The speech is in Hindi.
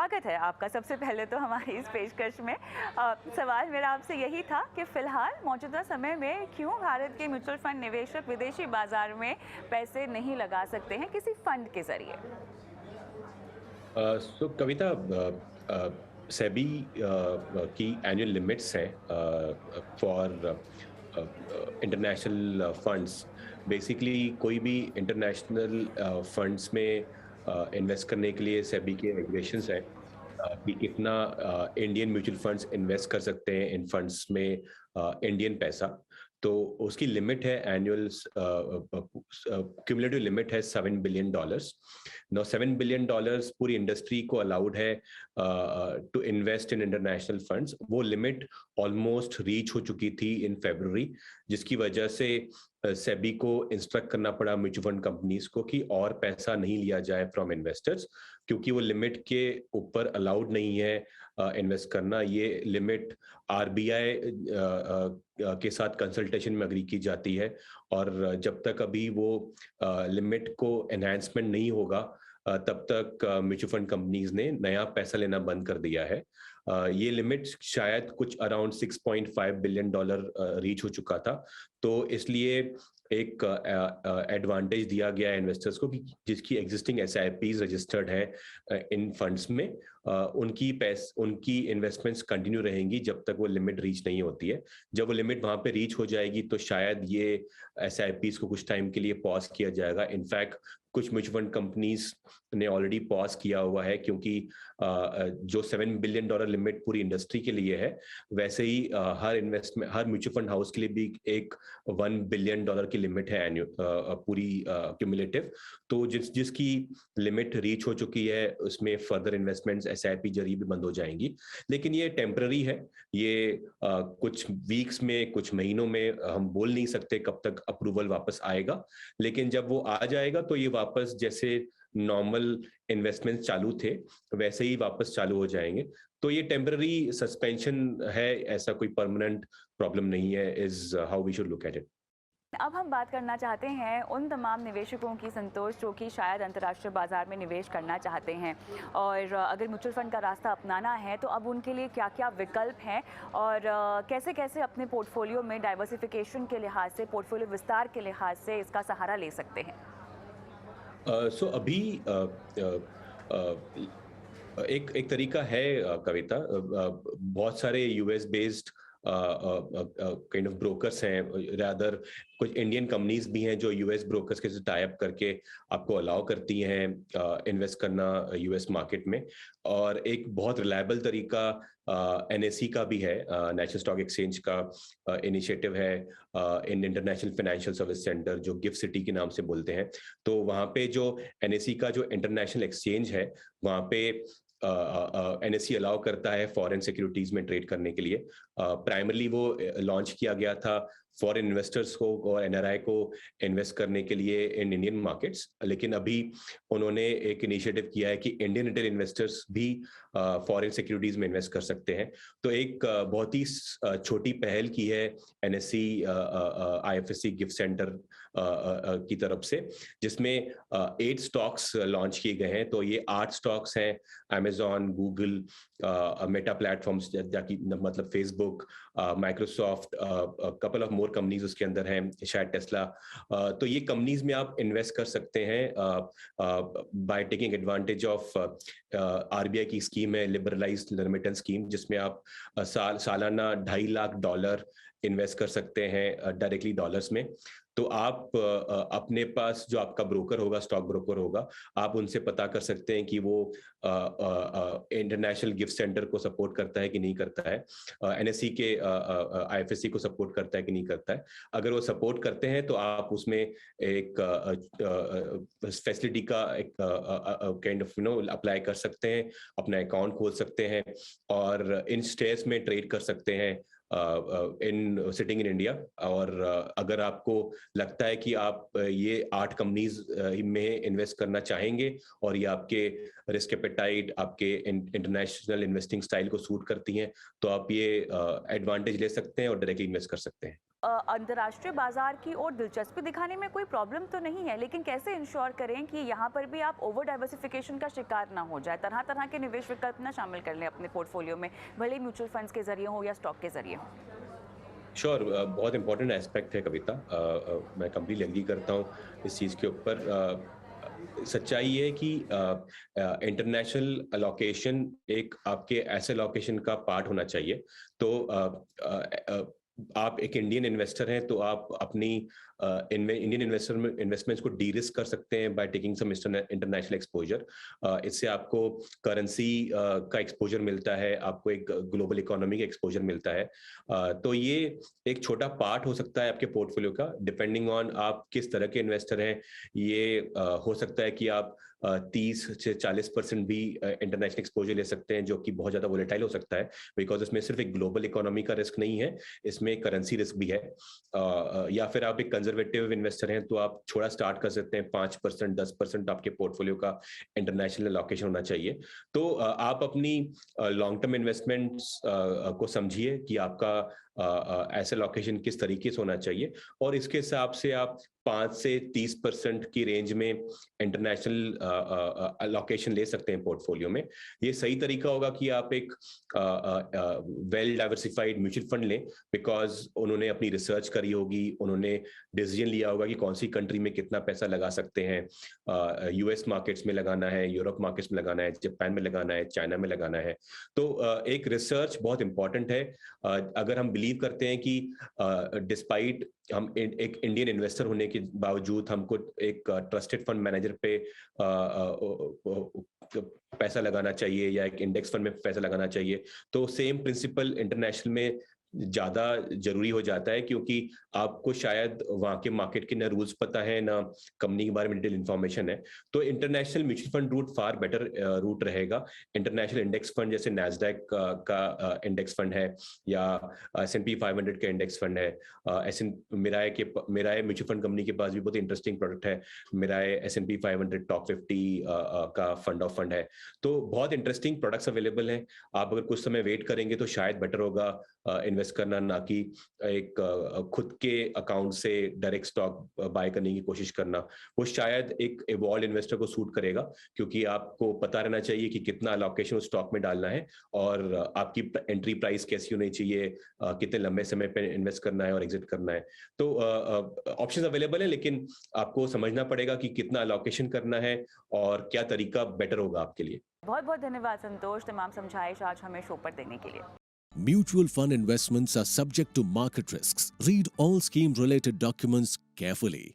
स्वागत है आपका सबसे पहले तो हमारी इस पेशकश में। सवाल मेरा आपसे यही था कि फ़िलहाल मौजूदा समय में क्यों भारत के म्यूचुअल फंड निवेशक विदेशी बाज़ार में पैसे नहीं लगा सकते हैं किसी फंड के ज़रिए? सो कविता, सेबी की एनुअल लिमिट्स हैं फॉर इंटरनेशनल फंड्स। बेसिकली कोई भी इंटरनेशनल फंड्स में इन्वेस्ट करने के लिए सेबी के रेगुलेशंस हैं कि कितना इंडियन म्यूचुअल फंड्स इन्वेस्ट कर सकते हैं इन फंड्स में इंडियन पैसा। तो उसकी लिमिट है एनुअल, क्यूमुलेटिव लिमिट है $7 बिलियन। नौ $7 बिलियन पूरी इंडस्ट्री को अलाउड है to invest in international funds. वो लिमिट ऑलमोस्ट रीच हो चुकी थी इन फरवरी, जिसकी वजह से सेबी को इंस्ट्रक्ट करना पड़ा म्यूचुअल फंड कंपनीज को कि और पैसा नहीं लिया जाए फ्रॉम इन्वेस्टर्स, क्योंकि वो लिमिट के ऊपर अलाउड नहीं है इन्वेस्ट करना। ये लिमिट आरबीआई के साथ कंसल्टेशन में अग्री की जाती है, और जब तक अभी वो लिमिट को एनहांसमेंट नहीं होगा तब तक म्यूचुअल फंड कंपनीज ने नया पैसा लेना बंद कर दिया है। ये लिमिट शायद कुछ अराउंड $6.5 बिलियन रीच हो चुका था। तो इसलिए एक एडवांटेज दिया गया है इन्वेस्टर्स को कि जिसकी एग्जिस्टिंग एसआईपीज रजिस्टर्ड है इन फंड्स में, उनकी इन्वेस्टमेंट्स कंटिन्यू रहेंगी जब तक वो लिमिट रीच नहीं होती है। जब वो लिमिट वहां पे रीच हो जाएगी तो शायद ये एसआईपीज को कुछ टाइम के लिए पॉज किया जाएगा। इनफैक्ट कुछ म्यूचुअल फंड कंपनीज ने ऑलरेडी पॉज किया हुआ है, क्योंकि जो $7 बिलियन लिमिट पूरी इंडस्ट्री के लिए है, वैसे ही हर म्यूचुअल फंड हाउस के लिए भी एक $1 बिलियन की लिमिट है एनुअल, पूरी क्यूमुलेटिव। तो जिसकी लिमिट रीच हो चुकी है उसमें फर्दर इन्वेस्टमेंट्स एसआईपी जरिए भी बंद हो जाएंगी। लेकिन ये टेम्पररी है। ये कुछ वीक्स में, कुछ महीनों में, हम बोल नहीं सकते कब तक अप्रूवल वापस आएगा। लेकिन जब वो आ जाएगा तो ये वापस जैसे नॉर्मल इन्वेस्टमेंट चालू थे वैसे ही वापस चालू हो जाएंगे। तो ये टेम्पररी सस्पेंशन है, ऐसा कोई परमानेंट प्रॉब्लम नहीं है, is how we should look at it. अब हम बात करना चाहते हैं उन तमाम निवेशकों की संतोष जो कि शायद अंतर्राष्ट्रीय बाजार में निवेश करना चाहते हैं, और अगर म्यूचुअल फंड का रास्ता अपनाना है तो अब उनके लिए क्या क्या विकल्प हैं और कैसे कैसे अपने पोर्टफोलियो में डाइवर्सिफिकेशन के लिहाज से, पोर्टफोलियो विस्तार के लिहाज से इसका सहारा ले सकते हैं। सो अभी एक एक तरीका है कविता। बहुत सारे US based kind of brokers हैं, रादर कुछ इंडियन कंपनीज भी हैं जो यूएस ब्रोकर्स के साथ टाई अप करके आपको अलाउ करती हैं इन्वेस्ट करना यूएस मार्केट में। और एक बहुत रिलायबल तरीका एनएसई का भी है, नेशनल स्टॉक एक्सचेंज का इनिशिएटिव है in international financial service centre, जो गिफ्ट सिटी के नाम से बोलते हैं। तो वहाँ पे जो एनएसई का जो इंटरनेशनल एक्सचेंज है, वहाँ पे एनएससी अलाउ करता है फॉरेन सिक्योरिटीज में ट्रेड करने के लिए। प्राइमरली वो लॉन्च किया गया था फॉरेन इन्वेस्टर्स को और एनआरआई को इन्वेस्ट करने के लिए इन इंडियन मार्केट्स, लेकिन अभी उन्होंने एक इनिशिएटिव किया है कि इंडियन रिटेल इन्वेस्टर्स भी फॉरेन सिक्योरिटीज में इन्वेस्ट कर सकते हैं। तो एक बहुत ही छोटी पहल की है एनएससी आईएफएससी गिफ्ट सेंटर की तरफ से, जिसमें 8 स्टॉक्स लॉन्च किए गए हैं। तो ये 8 स्टॉक्स हैं अमेजॉन, गूगल, मेटा प्लेटफॉर्म्स जाकि मतलब Facebook, Microsoft, couple of more companies उसके अंदर हैं, शायद टेस्ला। तो ये कंपनीज में आप इन्वेस्ट कर सकते हैं by taking advantage of RBI की स्कीम है, लिबरलाइज्ड रेमिटेंस स्कीम, जिसमें आप सालाना $2.5 लाख इन्वेस्ट कर सकते हैं डायरेक्टली डॉलर्स में। तो आप अपने पास जो आपका ब्रोकर होगा, स्टॉक ब्रोकर होगा, आप उनसे पता कर सकते हैं कि वो इंटरनेशनल गिफ्ट सेंटर को सपोर्ट करता है कि नहीं करता है, एनएससी के आईएफएससी को सपोर्ट करता है कि नहीं करता है। अगर वो सपोर्ट करते हैं तो आप उसमें एक फैसिलिटी का एक काइंड ऑफ अप्लाई कर सकते हैं, अपना अकाउंट खोल सकते हैं और इन शेयर्स में ट्रेड कर सकते हैं इन सिटिंग इन इंडिया। और अगर आपको लगता है कि आप ये 8 कंपनीज में इन्वेस्ट करना चाहेंगे और ये आपके रिस्क एपेटाइट, आपके इंटरनेशनल इन्वेस्टिंग स्टाइल को सूट करती हैं, तो आप ये एडवांटेज ले सकते हैं और डायरेक्टली इन्वेस्ट कर सकते हैं। अंतर्राष्ट्रीय बाजार की ओर दिलचस्पी दिखाने में कोई प्रॉब्लम तो नहीं है, लेकिन कैसे इंश्योर करें कि यहाँ पर भी आप ओवर डाइवर्सिफिकेशन का शिकार ना हो जाए, तरह तरह के निवेश विकल्प ना शामिल कर लें अपने पोर्टफोलियो में, भले ही म्यूचुअल फंड्स के जरिए हो या स्टॉक के जरिए हो? श्योर, बहुत इंपॉर्टेंट एस्पेक्ट है कविता। मैं कंप्लीटली एग्री करता हूँ इस चीज़ के ऊपर। सच्चाई ये है कि इंटरनेशनल अलोकेशन एक आपके ऐसे अलोकेशन का पार्ट होना चाहिए। तो आप एक इंडियन इन्वेस्टर हैं तो आप अपनी इंडियन इन्वेस्टमेंट्स को डी रिस्क कर सकते हैं by taking some international exposure. इससे आपको करेंसी का एक्सपोजर मिलता है, आपको एक ग्लोबल इकोनॉमी का एक्सपोजर मिलता है। तो ये एक छोटा पार्ट हो सकता है आपके पोर्टफोलियो का, डिपेंडिंग ऑन आप किस तरह के इन्वेस्टर हैं। ये हो सकता है कि आप 30 से 40% भी इंटरनेशनल एक्सपोजर ले सकते हैं, जो कि बहुत ज्यादा वोलेटाइल हो सकता है, बिकॉज इसमें सिर्फ एक ग्लोबल इकोनॉमी का रिस्क नहीं है, इसमें करेंसी रिस्क भी है। या फिर आप एक कंजर्वेटिव इन्वेस्टर हैं तो आप छोड़ा स्टार्ट कर सकते हैं, 5% 10% आपके पोर्टफोलियो का इंटरनेशनल अलोकेशन होना चाहिए। तो आप अपनी लॉन्ग टर्म इन्वेस्टमेंट्स को समझिए कि आपका ऐसा लोकेशन किस तरीके से होना चाहिए, और इसके हिसाब से आप 5 से 30% की रेंज में इंटरनेशनल लोकेशन ले सकते हैं पोर्टफोलियो में। ये सही तरीका होगा कि आप एक वेल डाइवर्सिफाइड म्यूचुअल फंड लें, बिकॉज उन्होंने अपनी रिसर्च करी होगी, उन्होंने डिसीजन लिया होगा कि कौन सी कंट्री में कितना पैसा लगा सकते हैं। यूएस मार्केट्स में लगाना है, यूरोप मार्केट्स में लगाना है, जापान में लगाना है, चाइना में लगाना है। तो एक रिसर्च बहुत इंपॉर्टेंट है। अगर हम बिलीव करते हैं कि डिस्पाइट हम एक इंडियन इन्वेस्टर होने के बावजूद हमको एक ट्रस्टेड फंड मैनेजर पे पैसा लगाना चाहिए या एक इंडेक्स फंड में पैसा लगाना चाहिए, तो सेम प्रिंसिपल इंटरनेशनल में ज्यादा जरूरी हो जाता है, क्योंकि आपको शायद वहां के मार्केट के ना रूल्स पता है, ना कंपनी के बारे में डिटेल इन्फॉर्मेशन है। तो international mutual fund route far better route रहेगा। इंटरनेशनल इंडेक्स फंड जैसे नैस्डैक का इंडेक्स फंड है, या S&P 500 का इंडेक्स फंड है। मिराय म्यूचुअल फंड कंपनी के पास भी बहुत इंटरेस्टिंग प्रोडक्ट है, मिराय S&P 500 टॉप 50 का फंड ऑफ फंड है। तो बहुत इंटरेस्टिंग प्रोडक्ट्स अवेलेबल हैं। आप अगर कुछ समय वेट करेंगे तो शायद बेटर होगा इन्वेस्ट करना, ना कि एक खुद के अकाउंट से डायरेक्ट स्टॉक बाय करने की कोशिश करना। वो शायद एक इवॉल्व इन्वेस्टर को सूट करेगा, क्योंकि आपको पता रहना चाहिए कि कितना अलोकेशन उस स्टॉक में डालना है, और आपकी एंट्री प्राइस कैसी होनी चाहिए, कितने लंबे समय पे इन्वेस्ट करना है और एग्जिट करना है। तो ऑप्शंस अवेलेबल है, लेकिन आपको समझना पड़ेगा कि कितना अलोकेशन करना है और क्या तरीका बेटर होगा आपके लिए। बहुत बहुत धन्यवाद संतोष, तमाम समझाइश आज हमें शो पर देने के लिए। Mutual fund investments are subject to market risks. Read all scheme related documents carefully.